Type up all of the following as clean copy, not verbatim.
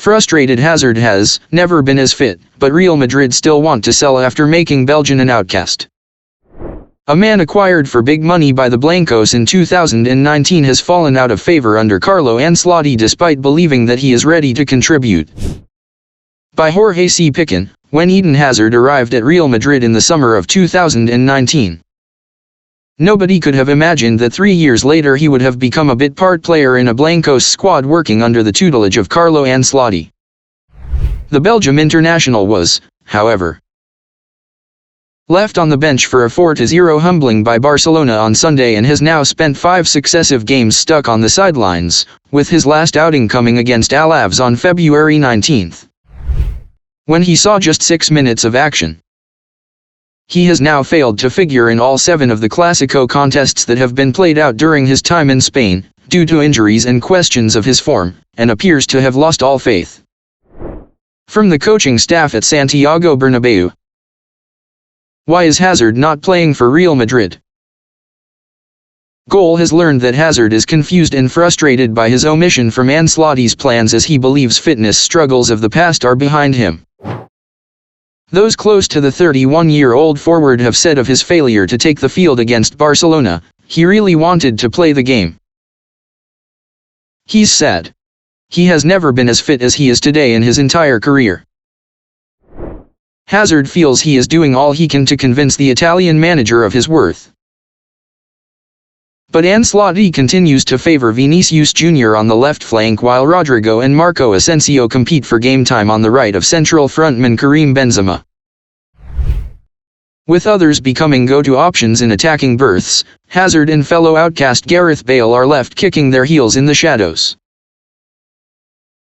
Frustrated, Hazard has never been as fit, but Real Madrid still want to sell after making Belgian an outcast. A man acquired for big money by the Blancos in 2019 has fallen out of favor under Carlo Ancelotti despite believing that he is ready to contribute. By Jorge C. Piquin, when Eden Hazard arrived at Real Madrid in the summer of 2019. Nobody could have imagined that 3 years later he would have become a bit part player in a Blancos squad working under the tutelage of Carlo Ancelotti. The Belgium international was, however, left on the bench for a 4-0 humbling by Barcelona on Sunday and has now spent 5 successive games stuck on the sidelines, with his last outing coming against Alaves on February 19, when he saw just 6 minutes of action. He has now failed to figure in all 7 of the Clásico contests that have been played out during his time in Spain, due to injuries and questions of his form, and appears to have lost all faith. From the coaching staff at Santiago Bernabéu: why is Hazard not playing for Real Madrid? Goal has learned that Hazard is confused and frustrated by his omission from Ancelotti's plans as he believes fitness struggles of the past are behind him. Those close to the 31-year-old forward have said of his failure to take the field against Barcelona, he really wanted to play the game. He's said he has never been as fit as he is today in his entire career. Hazard feels he is doing all he can to convince the Italian manager of his worth. But Ancelotti continues to favor Vinicius Jr. on the left flank while Rodrigo and Marco Asensio compete for game time on the right of central frontman Karim Benzema. With others becoming go-to options in attacking berths, Hazard and fellow outcast Gareth Bale are left kicking their heels in the shadows.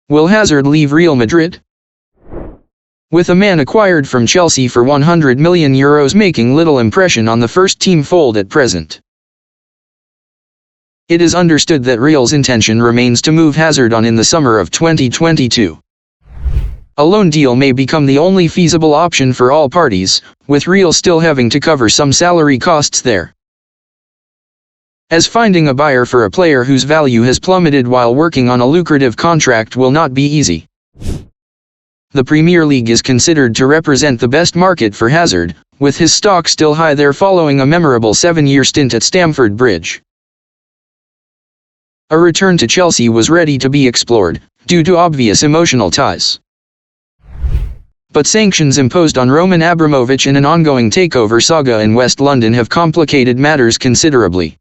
Will Hazard leave Real Madrid? With a man acquired from Chelsea for €100 million making little impression on the first-team fold at present, it is understood that Real's intention remains to move Hazard on in the summer of 2022. A loan deal may become the only feasible option for all parties, with Real still having to cover some salary costs there, as finding a buyer for a player whose value has plummeted while working on a lucrative contract will not be easy. The Premier League is considered to represent the best market for Hazard, with his stock still high there following a memorable 7-year stint at Stamford Bridge. A return to Chelsea was ready to be explored, due to obvious emotional ties. But sanctions imposed on Roman Abramovich in an ongoing takeover saga in West London have complicated matters considerably.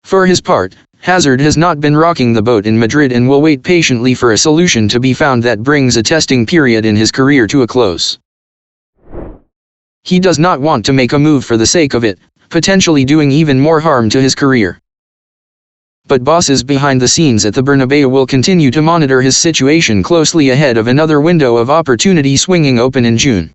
For his part, Hazard has not been rocking the boat in Madrid and will wait patiently for a solution to be found that brings a testing period in his career to a close. He does not want to make a move for the sake of it, potentially doing even more harm to his career. But bosses behind the scenes at the Bernabeu will continue to monitor his situation closely ahead of another window of opportunity swinging open in June.